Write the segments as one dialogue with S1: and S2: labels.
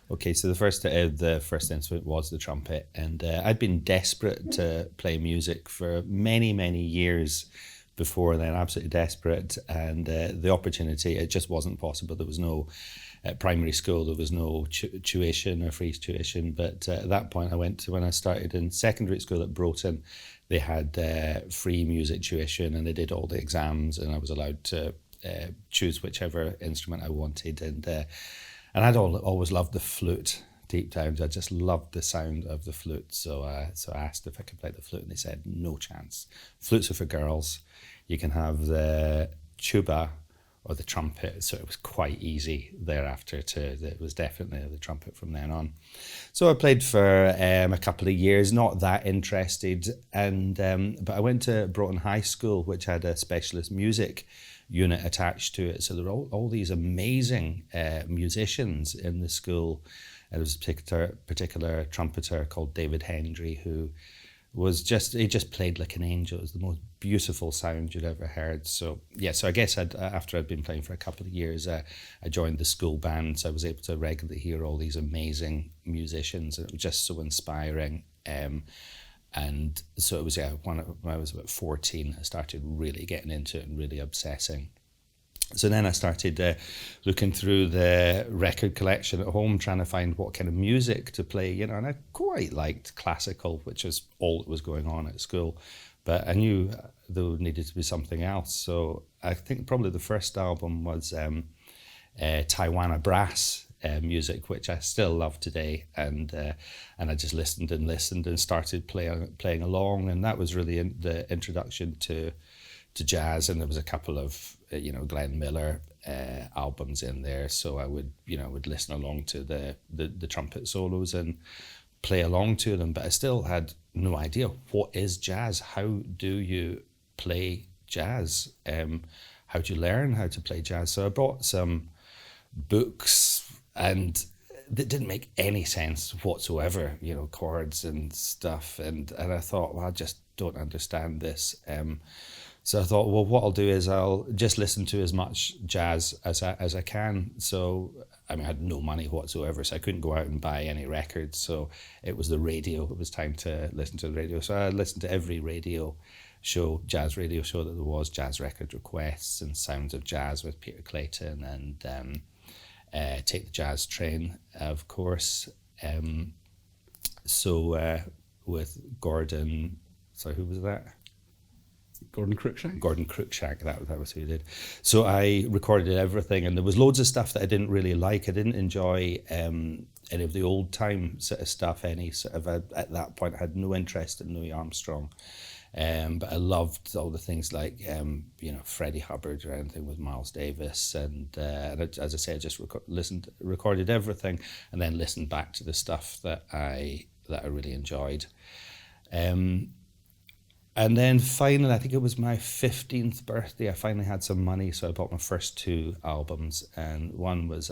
S1: Okay, so the first instrument was the trumpet, and I'd been desperate to play music for many, many years before then, absolutely desperate, and the opportunity, it just wasn't possible. There was no at primary school, there was no tuition or free tuition, but at that point when I started in secondary school at Broughton, they had free music tuition, and they did all the exams, and I was allowed to choose whichever instrument I wanted, and I'd always loved the flute deep down. I just loved the sound of the flute. So I asked if I could play the flute, and they said, no chance. Flutes are for girls. You can have the tuba or the trumpet. So it was quite easy thereafter it was definitely the trumpet from then on. So I played for a couple of years, not that interested. But I went to Broughton High School, which had a specialist music unit attached to it. So there were all these amazing musicians in the school. There was a particular trumpeter called David Hendry who he just played like an angel. It was the most beautiful sound you'd ever heard. So yeah, so I guess after I'd been playing for a couple of years, I joined the school band, so I was able to regularly hear all these amazing musicians, and it was just so inspiring. And so it was, when I was about 14, I started really getting into it and really obsessing. So then I started looking through the record collection at home, trying to find what kind of music to play, and I quite liked classical, which was all that was going on at school. But I knew there needed to be something else. So I think probably the first album was Taiwan Brass music, which I still love today, and I just listened and started playing along, and that was really the introduction to jazz. And there was a couple of Glenn Miller albums in there, so I would listen along to the trumpet solos and play along to them, but I still had no idea what is jazz. How do you play jazz? How do you learn how to play jazz? So I bought some books, and that didn't make any sense whatsoever, chords and stuff, and I thought, well, I just don't understand this. So I thought, well, what I'll do is I'll just listen to as much jazz as I can. So I had no money whatsoever, so I couldn't go out and buy any records. So it was the radio. It was time to listen to the radio. So I listened to every jazz radio show that there was, Jazz Record Requests and Sounds of Jazz with Peter Clayton, and Take the Jazz Train, of course. With Gordon, sorry, who was that?
S2: Gordon Cruikshank?
S1: Gordon Cruikshank, that was who he did. So I recorded everything, and there was loads of stuff that I didn't really like. I didn't enjoy any of the old time sort of stuff. At that point, I had no interest in Louis Armstrong. But I loved all the things like, Freddie Hubbard or anything with Miles Davis. And as I say, I just recorded everything, and then listened back to the stuff that I really enjoyed. And then finally, I think it was my 15th birthday, I finally had some money, so I bought my first two albums, and one was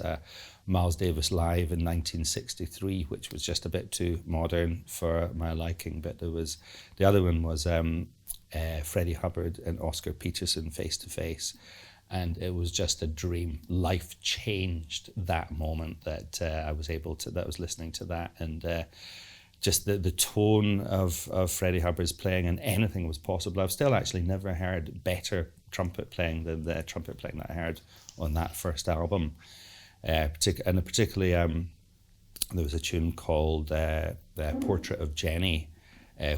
S1: Miles Davis Live in 1963, which was just a bit too modern for my liking, but the other one was Freddie Hubbard and Oscar Peterson Face to Face, and it was just a dream. Life changed that moment that I was listening to that, and just the tone of Freddie Hubbard's playing, and anything was possible. I've still actually never heard better trumpet playing than the trumpet playing that I heard on that first album. Particularly, there was a tune called The Portrait of Jenny,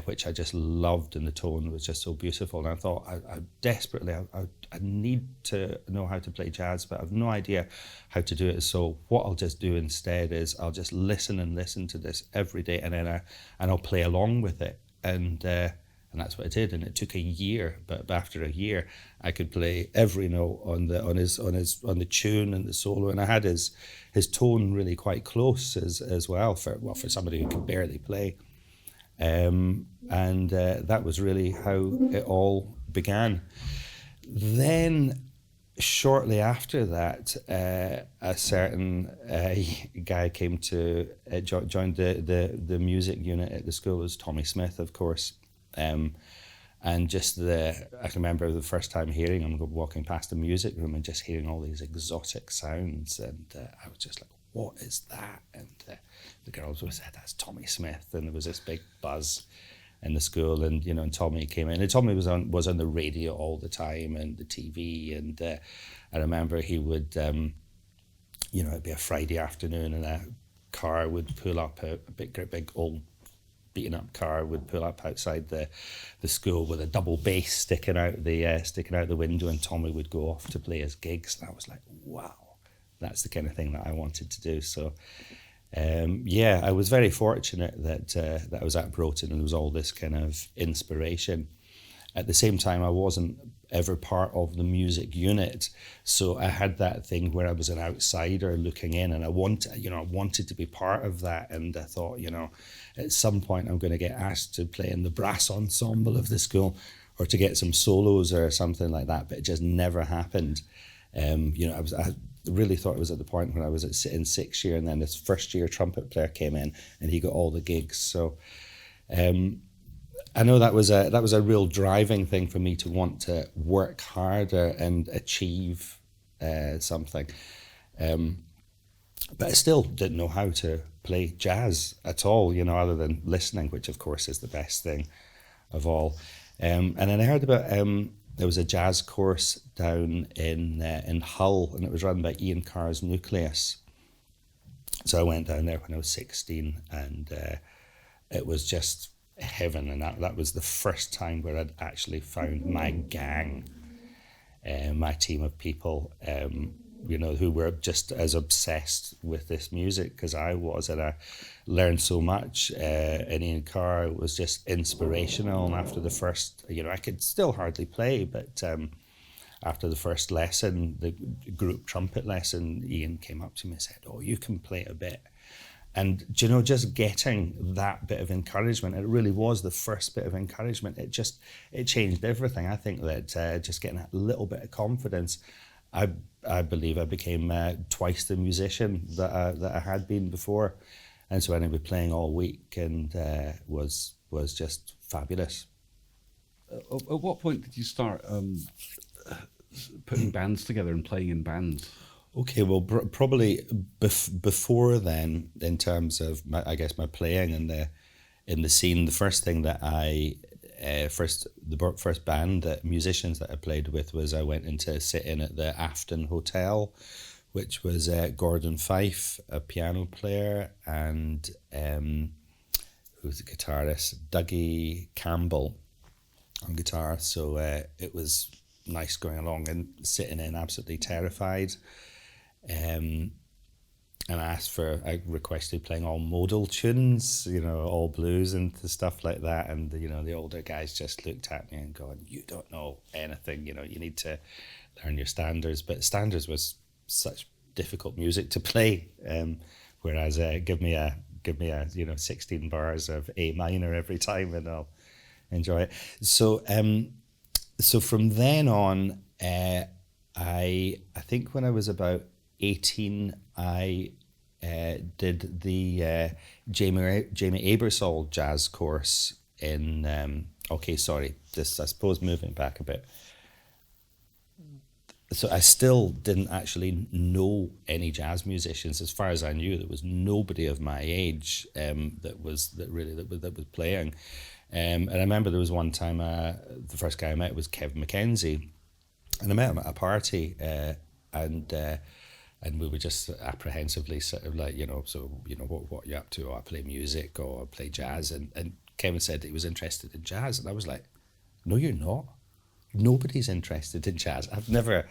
S1: which I just loved, and the tone was just so beautiful. And I thought, I need to know how to play jazz, but I have no idea how to do it. So what I'll just do instead is I'll just listen to this every day, and then I'll play along with it. And that's what I did. And it took a year, but after a year, I could play every note on the tune and the solo, and I had his tone really quite close as well for somebody who could barely play. That was really how it all began. Then, shortly after that, a certain guy came to join the music unit at the school. It was Tommy Smith, of course. And I can remember the first time hearing him walking past the music room and just hearing all these exotic sounds, and I was just like, what is that? And the girls would say, that's Tommy Smith. And there was this big buzz in the school, and and Tommy came in, and Tommy was on the radio all the time and the TV, and I remember he would, it'd be a Friday afternoon, and a car would pull up, a big old beaten up car would pull up outside the school with a double bass sticking out the window, and Tommy would go off to play his gigs, and I was like, wow, that's the kind of thing that I wanted to do. So I was very fortunate that I was at Broughton and there was all this kind of inspiration. At the same time, I wasn't ever part of the music unit, so I had that thing where I was an outsider looking in, and I wanted to be part of that. And I thought, at some point I'm going to get asked to play in the brass ensemble of the school, or to get some solos or something like that. But it just never happened. I really thought it was at the point when I was in sixth year, and then this first year trumpet player came in, and he got all the gigs. So I know that was a real driving thing for me to want to work harder and achieve something. But I still didn't know how to play jazz at all, other than listening, which of course is the best thing of all. And then I heard about there was a jazz course down in Hull, and it was run by Ian Carr's Nucleus. So I went down there when I was 16, and it was just heaven. And that was the first time where I'd actually found my gang, my team of people, who were just as obsessed with this music as I was, and I learned so much. And Ian Carr was just inspirational. And after the first, I could still hardly play, but after the first lesson, the group trumpet lesson, Ian came up to me and said, "Oh, you can play a bit." And just getting that bit of encouragement, it really was the first bit of encouragement. It changed everything. I think that just getting that little bit of confidence, I believe I became twice the musician that I had been before, and so I ended up playing all week, and was just fabulous.
S2: At what point did you start putting bands together and playing in bands?
S1: Okay, well, probably before then, in terms of my playing in the scene, the first thing that the first band musicians that I played with was I went in to sit in at the Afton Hotel, which was Gordon Fife, a piano player, and who's the guitarist, Dougie Campbell on guitar. So it was nice going along and sitting in absolutely terrified. And I requested playing all modal tunes, all blues and stuff like that. And, the older guys just looked at me and going, "You don't know anything, you need to learn your standards." But standards was such difficult music to play. Whereas give me a 16 bars of A minor every time and I'll enjoy it. So from then on, I think when I was about 18, I did the Jamie Abersol jazz course in. I suppose moving back a bit. So I still didn't actually know any jazz musicians. As far as I knew, there was nobody of my age that was playing. And I remember there was one time the first guy I met was Kevin Mackenzie, and I met him at a party, and we were just apprehensively sort of like, what are you up to? Oh, I play music, or I play jazz. And Kevin said that he was interested in jazz. And I was like, no, you're not. Nobody's interested in jazz. I've never,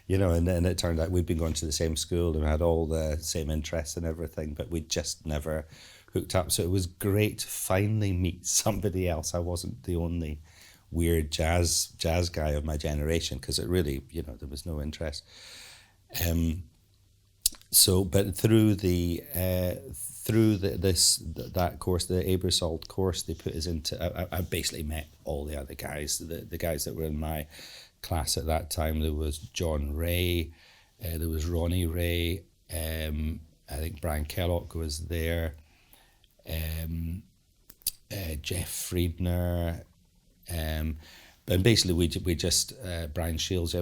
S1: and it turned out we'd been going to the same school and had all the same interests and everything, but we just never hooked up. So it was great to finally meet somebody else. I wasn't the only weird jazz guy of my generation, because it really, there was no interest. But through that course, the Abersol course, they put us into. I basically met all the other guys, the guys that were in my class at that time. There was John Ray, there was Ronnie Ray. I think Brian Kellogg was there. Jeff Friedner, and basically we just Brian Shields.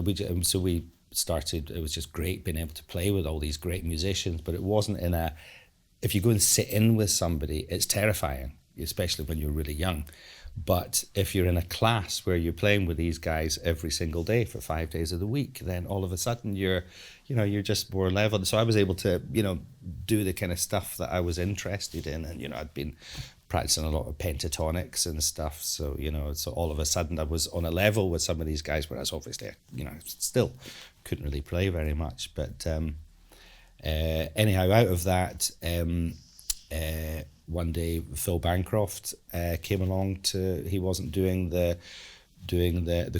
S1: started. It was just great being able to play with all these great musicians, but it wasn't in a. If you go and sit in with somebody, it's terrifying, especially when you're really young. But if you're in a class where you're playing with these guys every single day for 5 days of the week, then all of a sudden you're just more leveled. So I was able to, do the kind of stuff that I was interested in. And, I'd been practicing a lot of pentatonics and stuff. So, so all of a sudden I was on a level with some of these guys, whereas obviously, still couldn't really play very much. But anyhow, out of that, one day Phil Bancroft came along he wasn't doing the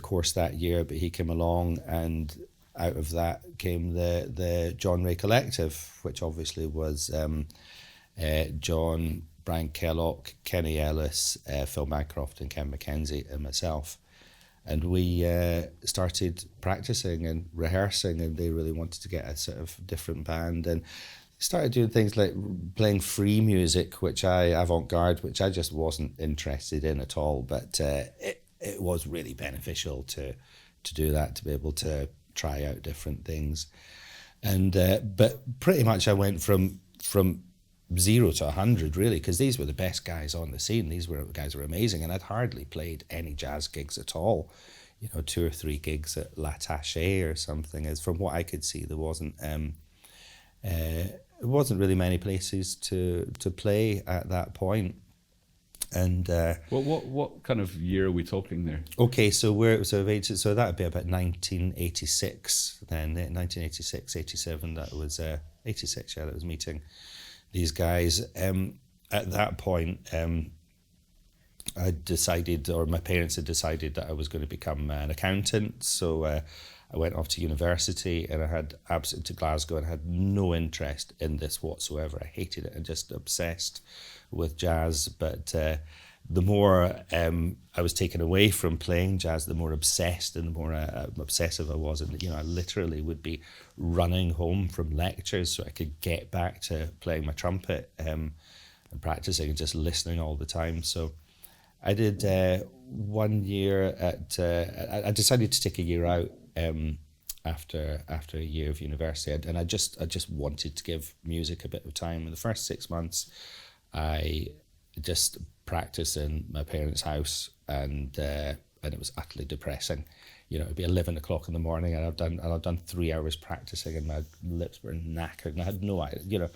S1: course that year, but he came along, and out of that came the John Ray Collective, which obviously was John, Brian Kellogg, Kenny Ellis, Phil Bancroft and Ken McKenzie and myself. And we started practicing and rehearsing, and they really wanted to get a sort of different band, and started doing things like playing free music, avant-garde, which I just wasn't interested in at all. But it was really beneficial to do that, to be able to try out different things. And but pretty much I went from 0 to 100 really, because these were the best guys on the scene. These guys were amazing, and I'd hardly played any jazz gigs at all. 2 or 3 gigs at La Taché or something. As from what I could see, there wasn't. It wasn't really many places to play at that point. And
S2: what kind of year are we talking there?
S1: Okay, so that would be about 1986 then, 1986, 87. That was 86. Yeah, that was meeting these guys. At that point, I decided, or my parents had decided, that I was going to become an accountant. So I went off to university, and I had to Glasgow, and I had no interest in this whatsoever. I hated it and just obsessed with jazz. But the more I was taken away from playing jazz, the more obsessed and the more obsessive I was. And I literally would be running home from lectures so I could get back to playing my trumpet and practicing and just listening all the time. So I did 1 year at. I decided to take a year out after a year of university, and I just wanted to give music a bit of time. In the first 6 months, I just practiced in my parents' house, and it was utterly depressing. It'd be 11 o'clock in the morning, and I'd done 3 hours practicing, and my lips were knackered, and I had no idea.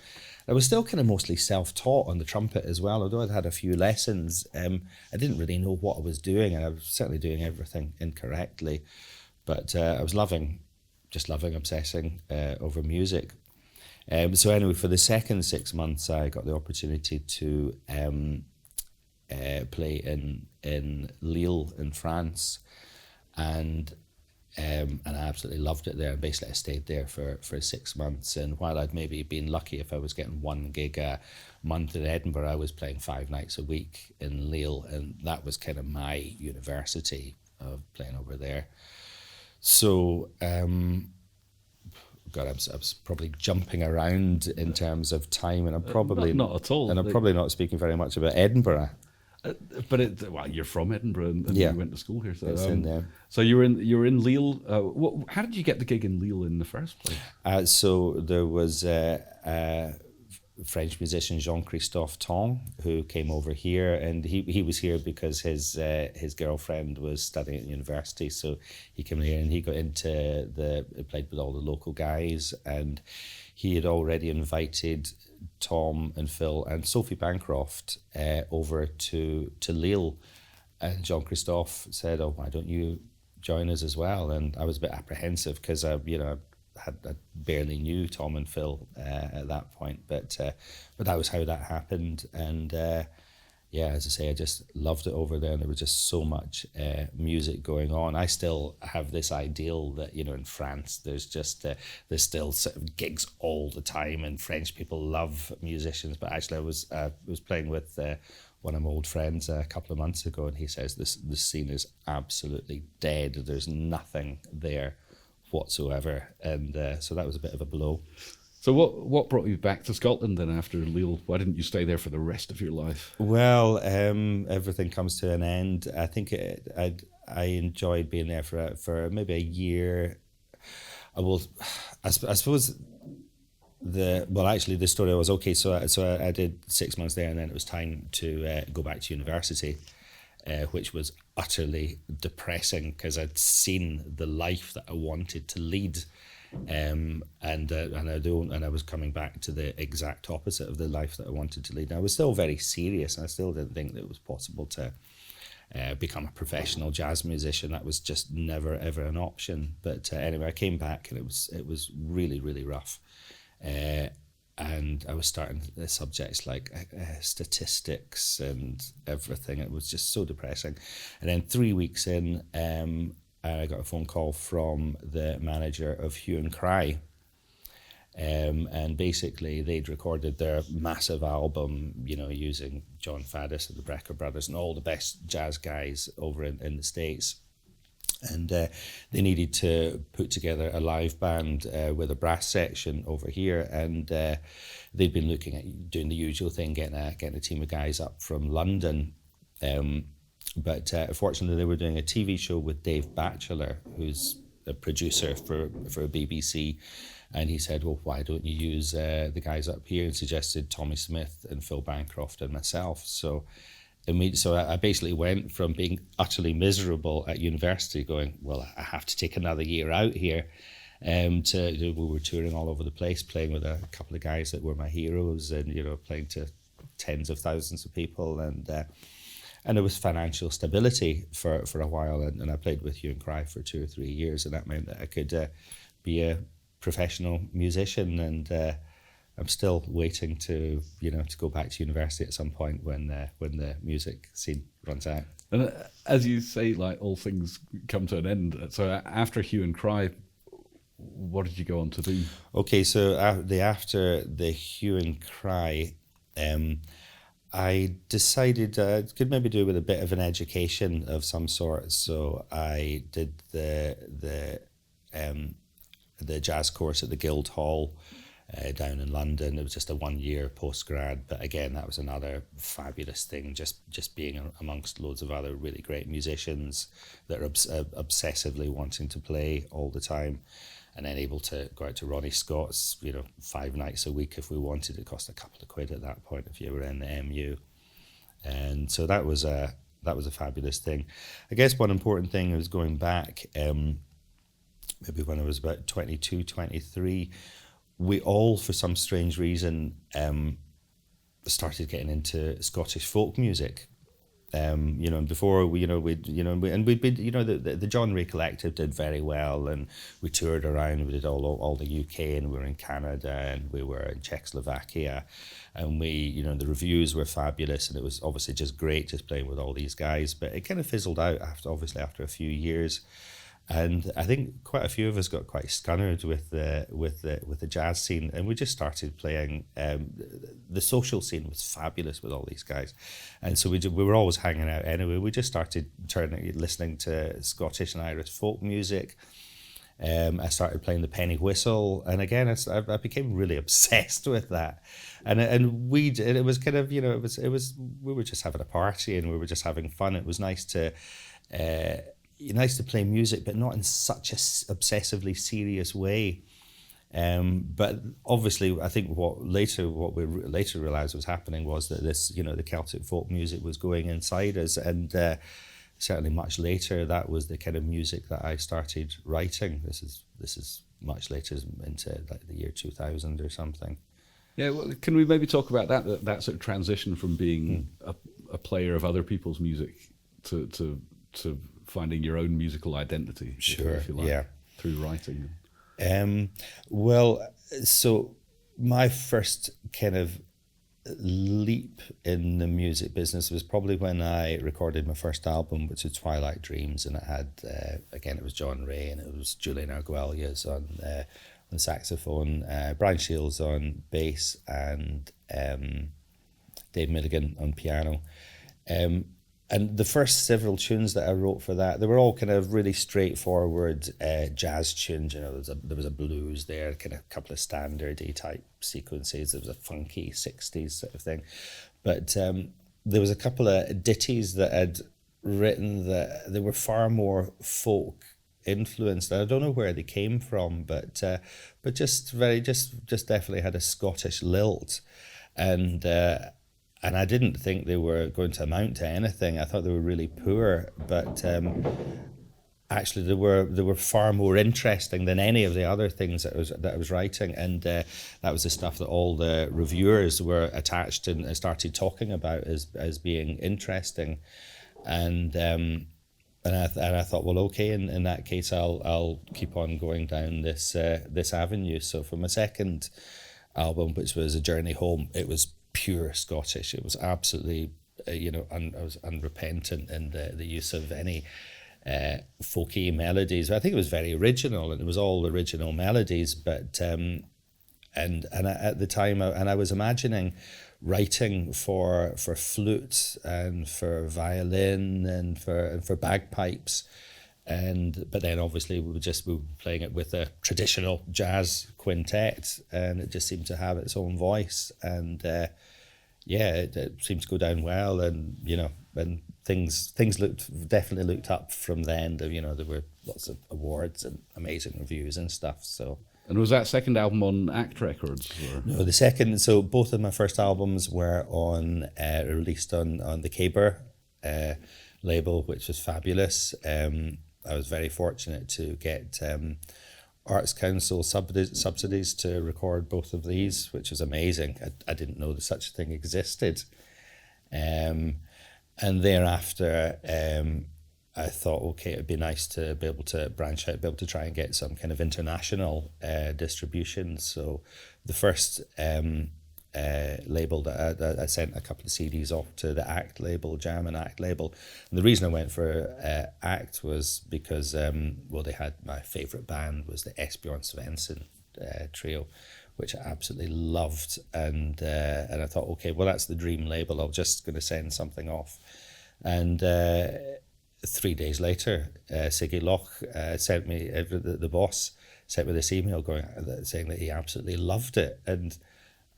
S1: I was still kind of mostly self-taught on the trumpet as well, although I'd had a few lessons. I didn't really know what I was doing, and I was certainly doing everything incorrectly. But I was just loving obsessing over music. So anyway, for the second 6 months, I got the opportunity to play in Lille in France, and I absolutely loved it there. Basically, I stayed there for 6 months, and while I'd maybe been lucky if I was getting 1 gig a month in Edinburgh, I was playing 5 nights a week in Lille, and that was kind of my university of playing over there. So, God, I was probably jumping around in terms of time, and I'm probably
S2: not at all.
S1: And I'm probably not speaking very much about Edinburgh.
S2: But you're from Edinburgh, and
S1: yeah,
S2: you went to school here. So
S1: it's in there.
S2: So you were in Lille. How did you get the gig in Lille in the first place?
S1: So there was a French musician, Jean-Christophe Tong, who came over here, and he was here because his girlfriend was studying at university, so he came here and he got played with all the local guys, and he had already invited Tom and Phil and Sophie Bancroft over to Lille, and Jean-Christophe said, "Oh, why don't you join us as well?" And I was a bit apprehensive because I barely knew Tom and Phil at that point, but that was how that happened. And as I say, I just loved it over there, and there was just so much music going on. I still have this ideal that in France there's still sort of gigs all the time, and French people love musicians. But actually, I was playing with one of my old friends a couple of months ago, and he says this scene is absolutely dead. There's nothing there whatsoever, and so that was a bit of a blow.
S2: So what brought you back to Scotland then after Lille? Why didn't you stay there for the rest of your life?
S1: Well, everything comes to an end. I think I enjoyed being there for maybe a year. I will, I suppose actually the story was okay. So I did 6 months there, and then it was time to go back to university, which was utterly depressing because I'd seen the life that I wanted to lead, and I was coming back to the exact opposite of the life that I wanted to lead. And I was still very serious, and I still didn't think that it was possible to become a professional jazz musician. That was just never ever an option. But anyway, I came back, and it was really, really rough. And I was starting the subjects like statistics and everything. It was just so depressing. And then 3 weeks in, I got a phone call from the manager of Hue and Cry. And basically they'd recorded their massive album, using John Faddis and the Brecker Brothers and all the best jazz guys over in the States. And they needed to put together a live band with a brass section over here, and they'd been looking at doing the usual thing, getting a team of guys up from London. But fortunately, they were doing a TV show with Dave Batchelor, who's a producer for BBC, and he said, "Well, why don't you use the guys up here?" And suggested Tommy Smith and Phil Bancroft and myself. So I basically went from being utterly miserable at university, going, well, I have to take another year out here, we were touring all over the place, playing with a couple of guys that were my heroes, and playing to tens of thousands of people, and there was financial stability for a while, and I played with Hue and Cry for 2 or 3 years, and that meant that I could be a professional musician, and I'm still waiting to go back to university at some point when the music scene runs out.
S2: And as you say, like, all things come to an end. So after Hue and Cry, what did you go on to do?
S1: Okay, so after the Hue and Cry, I decided I could maybe do with a bit of an education of some sort. So I did the jazz course at the Guildhall down in London. It was just a 1-year postgrad, but again, that was another fabulous thing, just being amongst loads of other really great musicians that are obsessively wanting to play all the time, and then able to go out to Ronnie Scott's 5 nights a week if we wanted. It cost a couple of quid at that point if you were in the MU, and so that was a fabulous thing. I guess one important thing was going back, maybe when I was about 22, 23, we all, for some strange reason, started getting into Scottish folk music. And before we'd been, the John Ray Collective did very well, and we toured around. We did all the UK, and we were in Canada, and we were in Czechoslovakia, and the reviews were fabulous, and it was obviously just great just playing with all these guys. But it kind of fizzled out after a few years. And I think quite a few of us got quite scunnered with the jazz scene, and we just started playing. The social scene was fabulous with all these guys, and so we were always hanging out anyway. We just started listening to Scottish and Irish folk music. I started playing the penny whistle, and again, I became really obsessed with that. And it was kind of it was we were just having a party, and we were just having fun. It was nice to play music, but not in such a obsessively serious way. But obviously, I think what we later realized was happening was that this, the Celtic folk music was going inside us, and certainly much later, that was the kind of music that I started writing. This is much later, into like the year 2000 or something.
S2: Yeah, well, can we maybe talk about that sort of transition from being a player of other people's music to finding your own musical identity?
S1: Sure,
S2: if you like,
S1: yeah.
S2: Through writing.
S1: Well, so my first kind of leap in the music business was probably when I recorded my first album, which was Twilight Dreams, and it had again, it was John Ray, and it was Julian Arguelles on saxophone, Brian Shields on bass, and Dave Milligan on piano. And the first several tunes that I wrote for that, they were all kind of really straightforward jazz tunes. There was a blues there, kind of a couple of standard-y type sequences. There was a funky 60s sort of thing. But there was a couple of ditties that I'd written that they were far more folk influenced. I don't know where they came from, but just definitely had a Scottish lilt, and I didn't think they were going to amount to anything. I thought they were really poor, but actually they were far more interesting than any of the other things that I was writing, and that was the stuff that all the reviewers were attached and started talking about as being interesting, and I thought, well, okay, in that case, I'll keep on going down this avenue. So for my second album, which was A Journey Home, it was pure Scottish. It was absolutely, I was unrepentant in the use of any folky melodies. I think it was very original, and it was all original melodies. But at the time, I was imagining writing for flute and for violin and for bagpipes, but then obviously we were playing it with a traditional jazz quintet, and it just seemed to have its own voice, and it seemed to go down well, and and things definitely looked up from then. There were lots of awards and amazing reviews and stuff. So.
S2: And was that second album on Act Records? Or?
S1: No, the second. So both of my first albums were released on the Caber label, which was fabulous. I was very fortunate to get Arts Council subsidies to record both of these, which was amazing. I didn't know that such a thing existed. And thereafter, I thought, okay, it'd be nice to be able to branch out, be able to try and get some kind of international distribution. So the first label that I sent a couple of CDs off to the Act label, Jam and Act label. And the reason I went for Act was because, they had my favourite band was the Esbjorn Svensson trio, which I absolutely loved. And I thought, okay, well, that's the dream label. I'm just going to send something off. And 3 days later, Siggy Loch sent me, the boss sent me this email saying that he absolutely loved it, and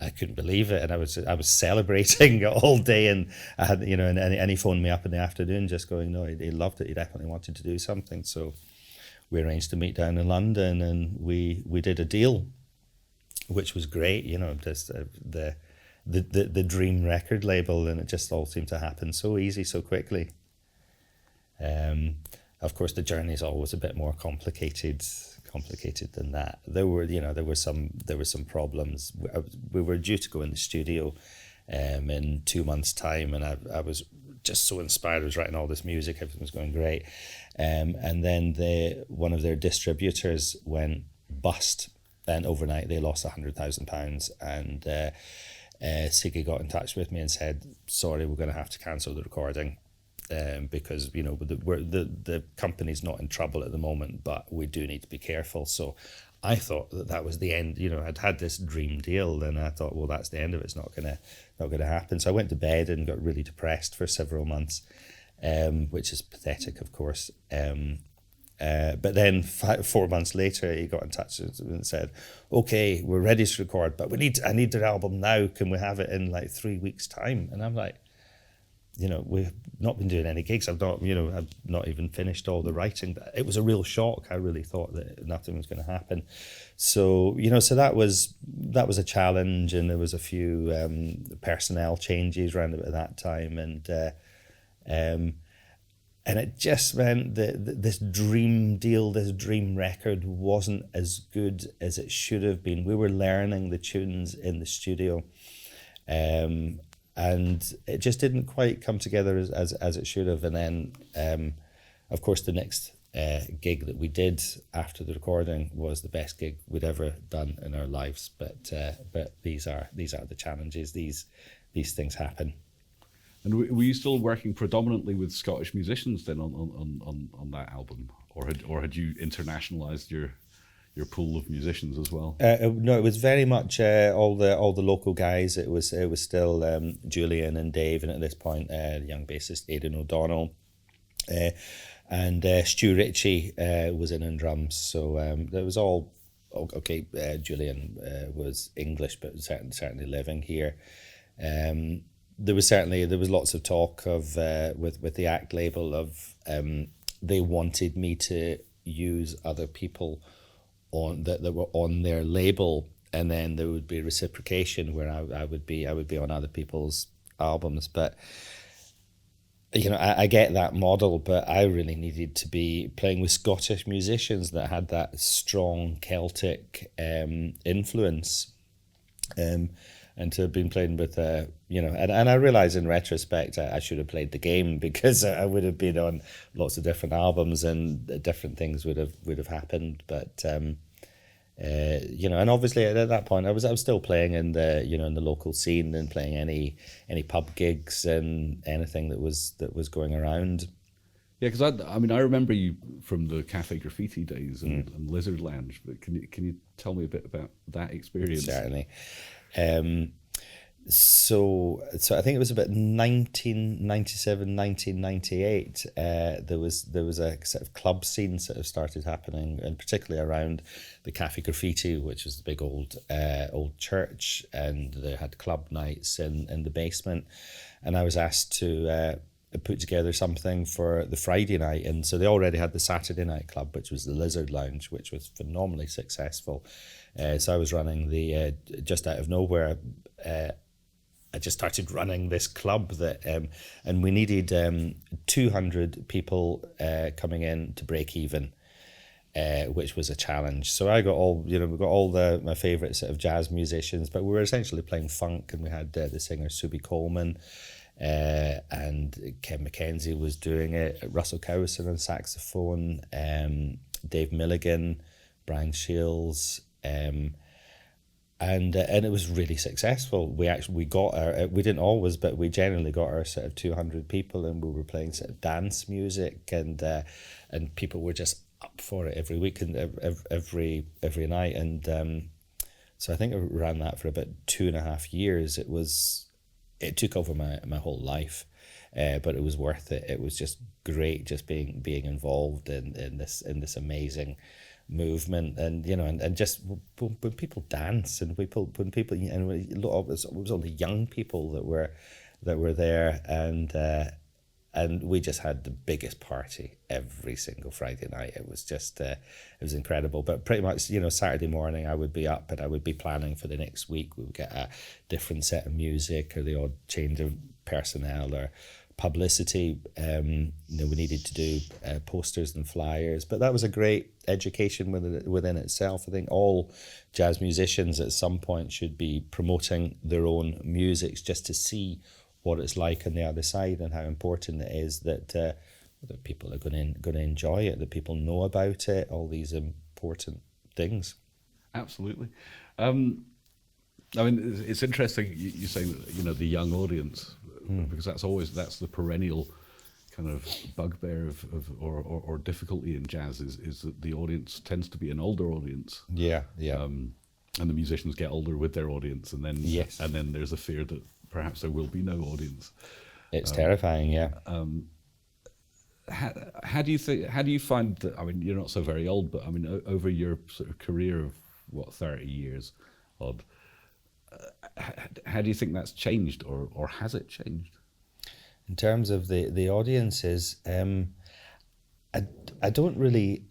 S1: I couldn't believe it, and I was celebrating all day, and I had and he phoned me up in the afternoon just going, no, he loved it, he definitely wanted to do something. So we arranged to meet down in London, and we did a deal, which was great, just the dream record label, and it just all seemed to happen so easy, so quickly. Of course, the journey is always a bit more complicated than that. There were some problems. We were due to go in the studio in 2 months' time, and I was just so inspired. I was writing all this music, everything was going great, and then one of their distributors went bust, and overnight they lost £100,000, and Siggy got in touch with me and said, sorry, we're going to have to cancel the recording. Because the company's not in trouble at the moment, but we do need to be careful. So I thought that was the end. I'd had this dream deal, and I thought, well, that's the end of it. It's not gonna happen. So I went to bed and got really depressed for several months, which is pathetic, of course. But then 4 months later, he got in touch and said, "Okay, we're ready to record, but I need their album now. Can we have it in like 3 weeks' time?" And I'm like, we've not been doing any gigs. I've not even finished all the writing. It was a real shock. I really thought that nothing was going to happen. So, so that was a challenge, and there was a few personnel changes around about that time, and it just meant that this dream deal, this dream record, wasn't as good as it should have been. We were learning the tunes in the studio, and it just didn't quite come together as it should have. And then, of course, the next gig that we did after the recording was the best gig we'd ever done in our lives. But these are the challenges. These things happen.
S2: And were you still working predominantly with Scottish musicians then on that album, or had you internationalized your pool of musicians as well?
S1: No, it was very much all the local guys. It was still Julian and Dave, and at this point, the young bassist Aidan O'Donnell, and Stu Ritchie was in drums. So it was all okay. Julian was English, but certainly living here. There was lots of talk of with the Act label of they wanted me to use other people on that were on their label, and then there would be reciprocation where I would be on other people's albums. But I get that model, but I really needed to be playing with Scottish musicians that had that strong Celtic influence, and to have been playing with, and I realise in retrospect I should have played the game, because I would have been on lots of different albums and different things would have happened. But and obviously at that point I was still playing in the in the local scene and playing any pub gigs and anything that was going around.
S2: Yeah, because I remember you from the Cafe Graffiti days and Lizard Lounge. But can you tell me a bit about that experience?
S1: Certainly. So I think it was about 1997, 1998. There was a sort of club scene sort of started happening, and particularly around the Cafe Graffiti, which was the big old church, and they had club nights in the basement. And I was asked to put together something for the Friday night, and so they already had the Saturday night club, which was the Lizard Lounge, which was phenomenally successful. So I was running the just out of nowhere. I just started running this club that, and we needed 200 people coming in to break even, which was a challenge. So I got we got all my favourite sort of jazz musicians, but we were essentially playing funk, and we had the singer Subi Coleman, and Ken McKenzie was doing it, Russell Cowison on saxophone, Dave Milligan, Brian Shields, and it was really successful. We got we didn't always, but we generally got our sort of 200 people, and we were playing sort of dance music, and people were just up for it every week and every night, and so I think I ran that for about 2.5 years. It took over my whole life, but it was worth it. It was just great, just being involved in this amazing movement, and and just when people dance, and when people it was only young people that were there, and we just had the biggest party every single Friday night. It was just it was incredible. But pretty much Saturday morning I would be up and I would be planning for the next week. We would get a different set of music, or the odd change of personnel, or publicity. We needed to do posters and flyers, but that was a great education within itself. I think all jazz musicians at some point should be promoting their own music, just to see what it's like on the other side, and how important it is that people are going to enjoy it, that people know about it, all these important things.
S2: Absolutely. It's interesting you say that, the young audience, because that's the perennial kind of bugbear or difficulty in jazz is that the audience tends to be an older audience.
S1: Yeah.
S2: And the musicians get older with their audience, and then and then there's a fear that perhaps there will be no audience.
S1: It's terrifying, yeah.
S2: How do you find that? You're not so very old, but over your sort of career of 30 years odd, how do you think that's changed, or has it changed?
S1: In terms of the audiences, I don't really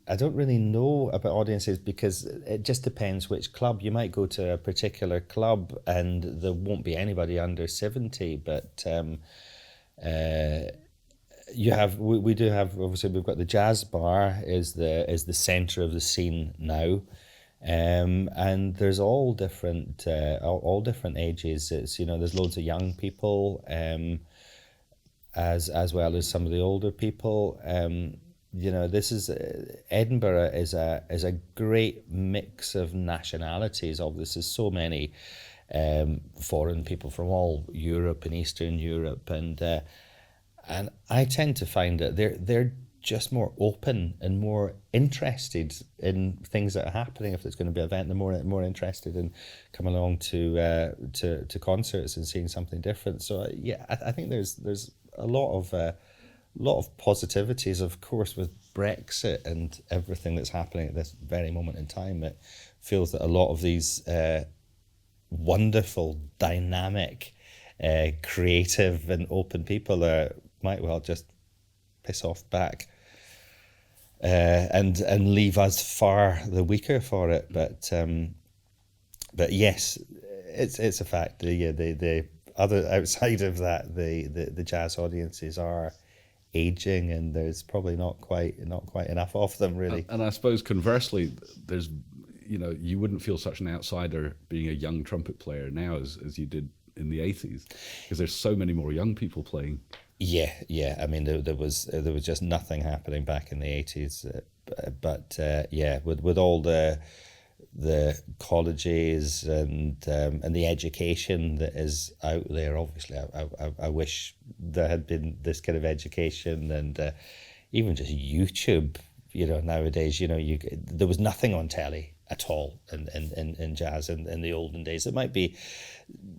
S1: know about audiences, because it just depends which club. You might go to a particular club and there won't be anybody under 70, but we do have, obviously we've got the jazz bar is the centre of the scene now. And there's all different ages. It's there's loads of young people, as well as some of the older people. This is Edinburgh is a great mix of nationalities. There's so many foreign people from all Europe and Eastern Europe, and I tend to find that they're just more open and more interested in things that are happening. If there's going to be an event, they're more interested in coming along to concerts and seeing something different. So I think there's a lot of positivities. Of course, with Brexit and everything that's happening at this very moment in time, it feels that a lot of these wonderful, dynamic, creative and open people might well just piss off back. and leave us far the weaker for it. But yes, it's a fact. The other outside of that, the jazz audiences are aging, and there's probably not quite enough of them really.
S2: And I suppose conversely, there's, you wouldn't feel such an outsider being a young trumpet player now as you did in the 80s, because there's so many more young people playing.
S1: Yeah. I mean, there was just nothing happening back in the 80s, but yeah, with all the colleges and the education that is out there. Obviously, I wish there had been this kind of education, and even just YouTube. Nowadays, there was nothing on telly at all in jazz in the olden days. It might be,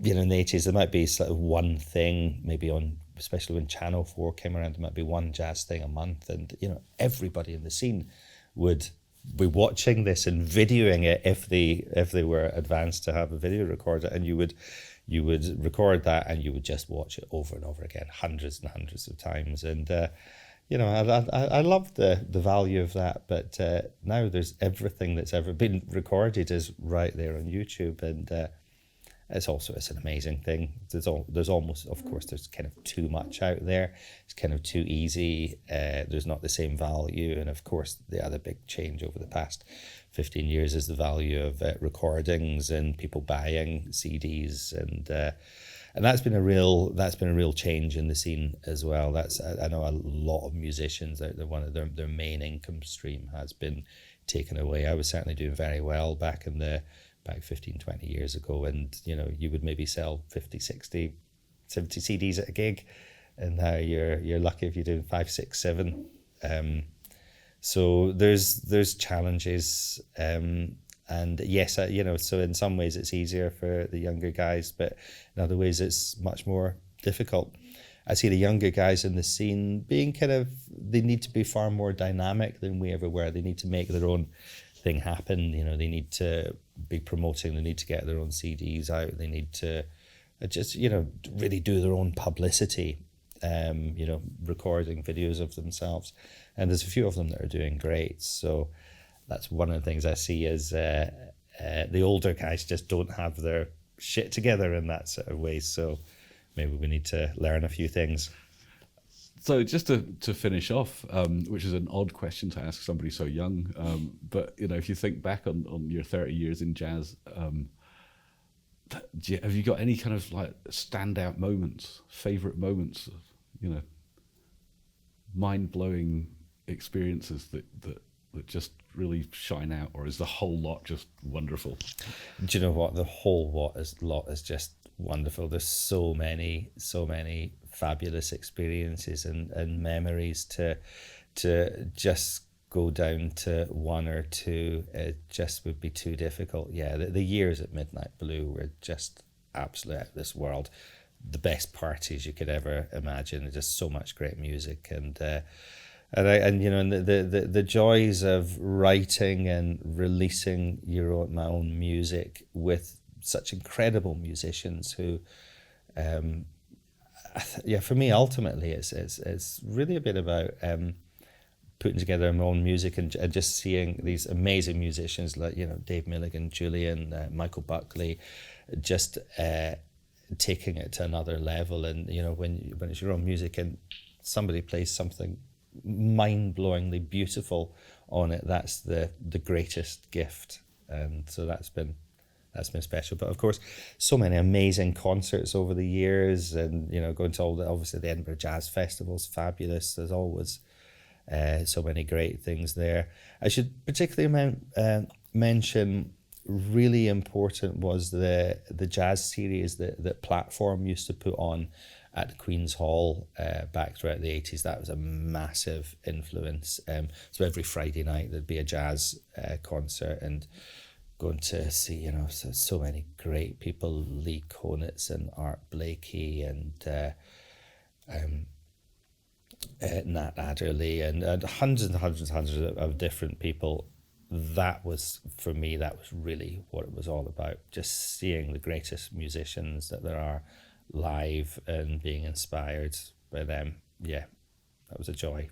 S1: in the 80s, there might be sort of one thing, maybe on, especially when Channel 4 came around, there might be one jazz thing a month, and everybody in the scene would be watching this and videoing it if they were advanced to have a video recorder, and you would record that and you would just watch it over and over again, hundreds and hundreds of times. And I love the value of that, but now there's everything that's ever been recorded is right there on YouTube, and it's an amazing thing. There's almost, of course, there's kind of too much out there. It's kind of too easy. There's not the same value, and of course, the other big change over the past 15 years is the value of recordings and people buying CDs, and that's been a real change in the scene as well. I know a lot of musicians out there, one of their main income stream has been taken away. I was certainly doing very well back 15, 20 years ago, and you would maybe sell 50, 60, 70 CDs at a gig, and now you're lucky if you're doing 5, 6, 7. So there's challenges, and yes, so in some ways it's easier for the younger guys, but in other ways it's much more difficult. I see the younger guys in the scene being they need to be far more dynamic than we ever were. They need to make their own thing happen. They need to be promoting, they need to get their own CDs out, they need to just really do their own publicity, recording videos of themselves, and there's a few of them that are doing great. So that's one of the things I see is the older guys just don't have their shit together in that sort of way, so maybe we need to learn a few things.
S2: So just to finish off, which is an odd question to ask somebody so young, but if you think back on your 30 years in jazz, have you got any kind of like standout moments, favorite moments, mind-blowing experiences that just really shine out, or is the whole lot just wonderful?
S1: Do you know what? The whole lot is just wonderful. There's so many fabulous experiences and memories to just go down to one or two. It just would be too difficult. Yeah, the years at Midnight Blue were just absolutely out of this world. The best parties you could ever imagine. There's just so much great music, and the joys of writing and releasing my own music with such incredible musicians who, for me ultimately it's really a bit about putting together my own music and just seeing these amazing musicians like Dave Milligan, Julian, Michael Buckley, just taking it to another level. And when it's your own music and somebody plays something mind-blowingly beautiful on it, that's the greatest gift. And so that's been special. But of course, so many amazing concerts over the years, and going to obviously the Edinburgh Jazz Festival's fabulous. There's always so many great things there. I should particularly mention, really important was the jazz series that Platform used to put on at the Queen's Hall back throughout the 80s. That was a massive influence. So every Friday night there'd be a jazz concert, and going to see so many great people, Lee Konitz and Art Blakey and Nat Adderley and hundreds of different people. That was, for me, that was really what it was all about. Just seeing the greatest musicians that there are live and being inspired by them. Yeah, that was a joy.